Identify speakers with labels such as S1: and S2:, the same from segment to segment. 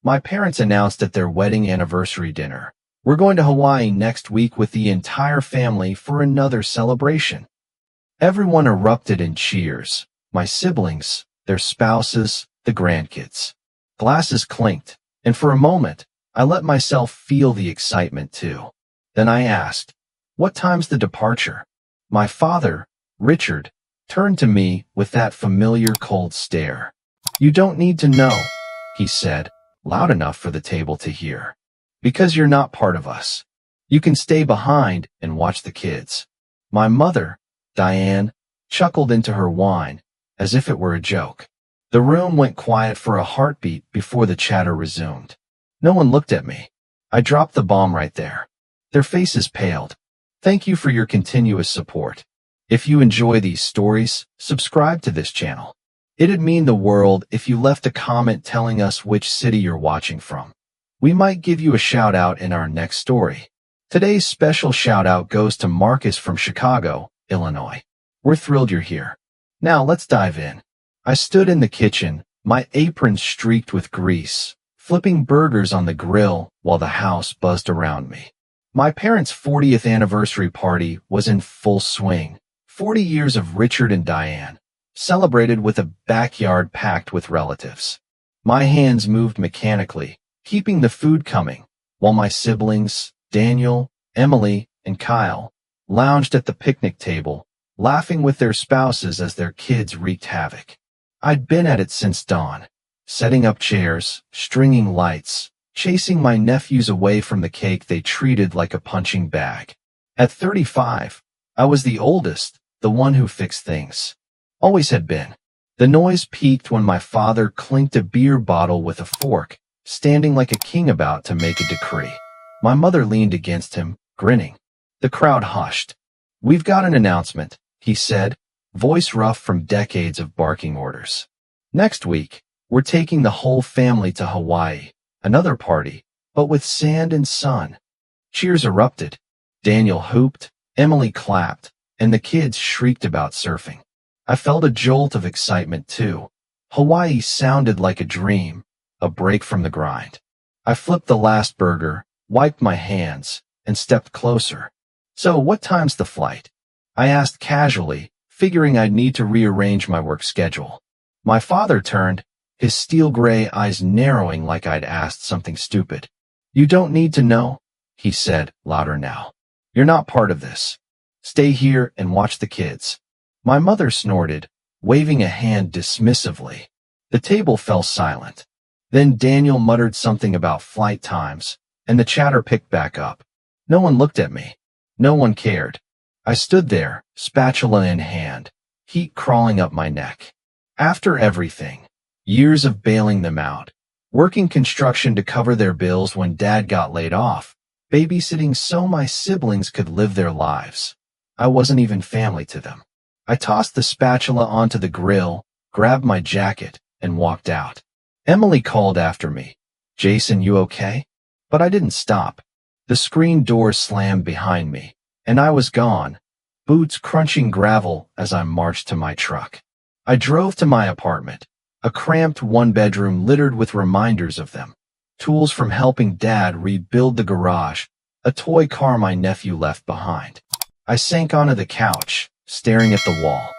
S1: My parents announced at their wedding anniversary dinner, "We're going to Hawaii next week with the entire family for another celebration." Everyone erupted in cheers. My siblings, their spouses, the grandkids. Glasses clinked, and for a moment, I let myself feel the excitement too. Then I asked, "What time's the departure?" My father, Richard, turned to me with that familiar cold stare. "You don't need to know," he said, loud enough for the table to hear. "Because you're not part of us. You can stay behind and watch the kids." My mother, Diane, chuckled into her wine, as if it were a joke. The room went quiet for a heartbeat before the chatter resumed. No one looked at me. I dropped the bomb right there. Their faces paled. Thank you for your continuous support. If you enjoy these stories, subscribe to this channel. It'd mean the world if you left a comment telling us which city you're watching from. We might give you a shout out in our next story. Today's special shout out goes to Marcus from Chicago, Illinois. We're thrilled you're here. Now let's dive in. I stood in the kitchen, my apron streaked with grease, flipping burgers on the grill while the house buzzed around me. My parents' 40th anniversary party was in full swing. 40 years of Richard and Diane, celebrated with a backyard packed with relatives. My hands moved mechanically, keeping the food coming, while my siblings, Daniel, Emily, and Kyle, lounged at the picnic table, laughing with their spouses as their kids wreaked havoc. I'd been at it since dawn, setting up chairs, stringing lights, chasing my nephews away from the cake they treated like a punching bag. At 35, I was the oldest, the one who fixed things. Always had been. The noise peaked when my father clinked a beer bottle with a fork, standing like a king about to make a decree. My mother leaned against him, grinning. The crowd hushed. "We've got an announcement," he said, voice rough from decades of barking orders. "Next week, we're taking the whole family to Hawaii, another party, but with sand and sun." Cheers erupted. Daniel hooped, Emily clapped, and the kids shrieked about surfing. I felt a jolt of excitement too. Hawaii sounded like a dream, a break from the grind. I flipped the last burger, wiped my hands, and stepped closer. "So what time's the flight?" I asked casually, figuring I'd need to rearrange my work schedule. My father turned, his steel gray eyes narrowing like I'd asked something stupid. "You don't need to know," he said, louder now. "You're not part of this. Stay here and watch the kids." My mother snorted, waving a hand dismissively. The table fell silent. Then Daniel muttered something about flight times, and the chatter picked back up. No one looked at me. No one cared. I stood there, spatula in hand, heat crawling up my neck. After everything, years of bailing them out, working construction to cover their bills when Dad got laid off, babysitting so my siblings could live their lives, I wasn't even family to them. I tossed the spatula onto the grill, grabbed my jacket, and walked out. Emily called after me, "Jason, you okay?" But I didn't stop. The screen door slammed behind me, and I was gone, boots crunching gravel as I marched to my truck. I drove to my apartment, a cramped one-bedroom littered with reminders of them, tools from helping Dad rebuild the garage, a toy car my nephew left behind. I sank onto the couch, staring at the wall.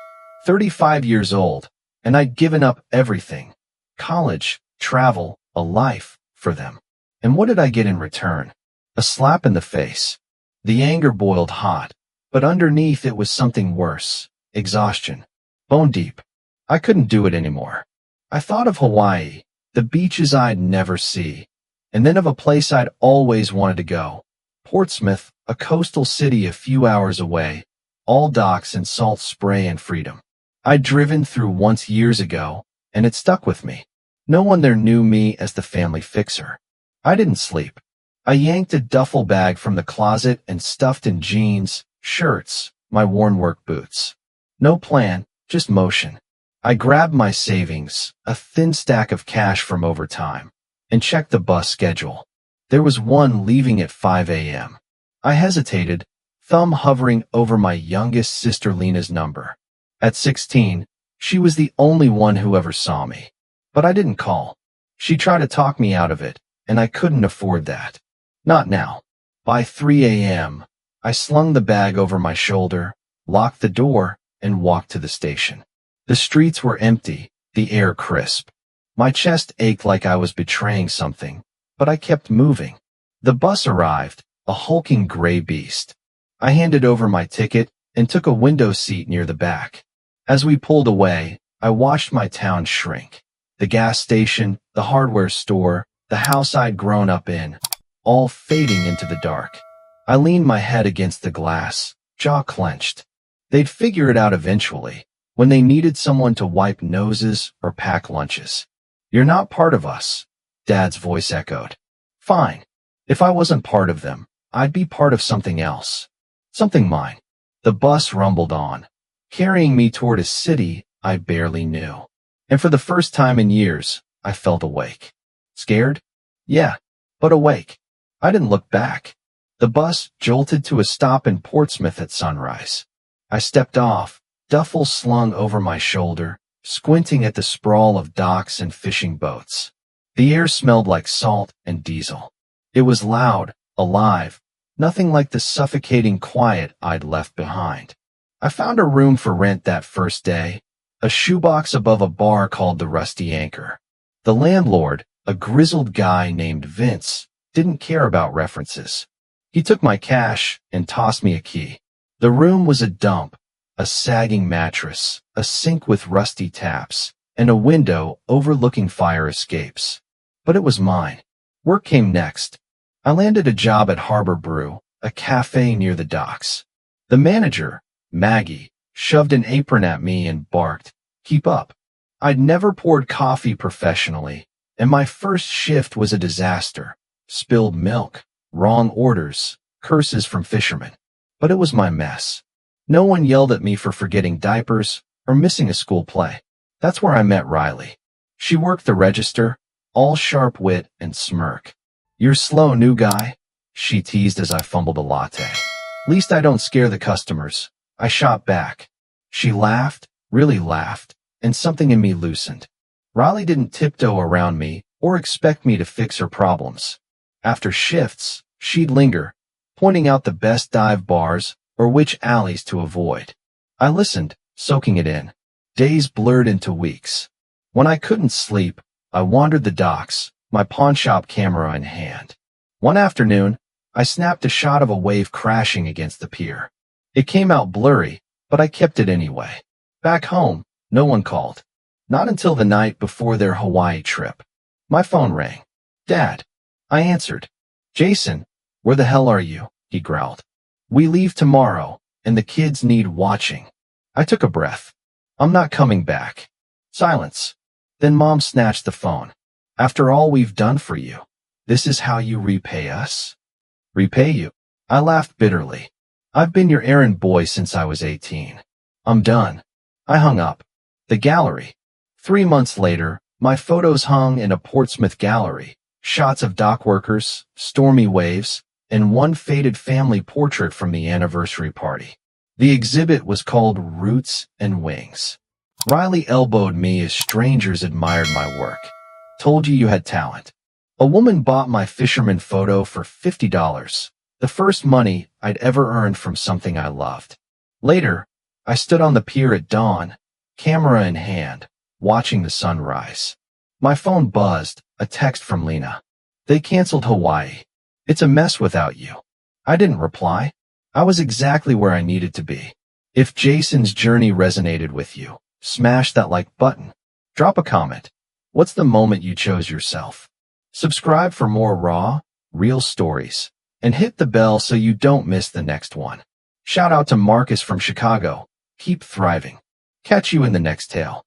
S1: 35 years old, and I'd given up everything. College, travel, a life, for them. And what did I get in return? A slap in the face. The anger boiled hot, but underneath it was something worse. Exhaustion. Bone deep. I couldn't do it anymore. I thought of Hawaii, the beaches I'd never see, and then of a place I'd always wanted to go. Portsmouth, a coastal city a few hours away, all docks and salt spray and freedom. I'd driven through once years ago, and it stuck with me. No one there knew me as the family fixer. I didn't sleep. I yanked a duffel bag from the closet and stuffed in jeans, shirts, my worn work boots. No plan, just motion. I grabbed my savings, a thin stack of cash from overtime, and checked the bus schedule. There was one leaving at 5 a.m. I hesitated, thumb hovering over my youngest sister Lena's number. At 16, she was the only one who ever saw me. But I didn't call. She tried to talk me out of it, and I couldn't afford that. Not now. By 3 a.m., I slung the bag over my shoulder, locked the door, and walked to the station. The streets were empty, the air crisp. My chest ached like I was betraying something, but I kept moving. The bus arrived, a hulking gray beast. I handed over my ticket and took a window seat near the back. As we pulled away, I watched my town shrink. The gas station, the hardware store, the house I'd grown up in, all fading into the dark. I leaned my head against the glass, jaw clenched. They'd figure it out eventually, when they needed someone to wipe noses or pack lunches. You're not part of us, Dad's voice echoed. Fine. If I wasn't part of them, I'd be part of something else. Something mine. The bus rumbled on, carrying me toward a city I barely knew. And for the first time in years, I felt awake. Scared? Yeah, but awake. I didn't look back. The bus jolted to a stop in Portsmouth at sunrise. I stepped off, duffel slung over my shoulder, squinting at the sprawl of docks and fishing boats. The air smelled like salt and diesel. It was loud, alive, nothing like the suffocating quiet I'd left behind. I found a room for rent that first day, a shoebox above a bar called the Rusty Anchor. The landlord, a grizzled guy named Vince, didn't care about references. He took my cash and tossed me a key. The room was a dump, a sagging mattress, a sink with rusty taps, and a window overlooking fire escapes. But it was mine. Work came next. I landed a job at Harbor Brew, a cafe near the docks. The manager, Maggie, shoved an apron at me and barked, "Keep up." I'd never poured coffee professionally, and my first shift was a disaster. Spilled milk, wrong orders, curses from fishermen. But it was my mess. No one yelled at me for forgetting diapers or missing a school play. That's where I met Riley. She worked the register, all sharp wit and smirk. "You're slow, new guy," she teased as I fumbled a latte. "Least I don't scare the customers," I shot back. She laughed, really laughed, and something in me loosened. Riley didn't tiptoe around me or expect me to fix her problems. After shifts, she'd linger, pointing out the best dive bars or which alleys to avoid. I listened, soaking it in. Days blurred into weeks. When I couldn't sleep, I wandered the docks, my pawnshop camera in hand. One afternoon, I snapped a shot of a wave crashing against the pier. It came out blurry, but I kept it anyway. Back home, no one called. Not until the night before their Hawaii trip. My phone rang. "Dad." I answered. "Jason, where the hell are you?" he growled. "We leave tomorrow, and the kids need watching." I took a breath. "I'm not coming back." Silence. Then Mom snatched the phone. "After all we've done for you, this is how you repay us?" "Repay you?" I laughed bitterly. "I've been your errand boy since I was 18. I'm done." I hung up. The gallery. 3 months later, my photos hung in a Portsmouth gallery. Shots of dock workers, stormy waves, and one faded family portrait from the anniversary party. The exhibit was called Roots and Wings. Riley elbowed me as strangers admired my work. "Told you you had talent." A woman bought my fisherman photo for $50, the first money I'd ever earned from something I loved. Later, I stood on the pier at dawn, camera in hand, watching the sun rise. My phone buzzed, a text from Lena. "They canceled Hawaii. It's a mess without you." I didn't reply. I was exactly where I needed to be. If Jason's journey resonated with you, smash that like button. Drop a comment. What's the moment you chose yourself? Subscribe for more raw, real stories, and hit the bell so you don't miss the next one. Shout out to Marcus from Chicago. Keep thriving. Catch you in the next tale.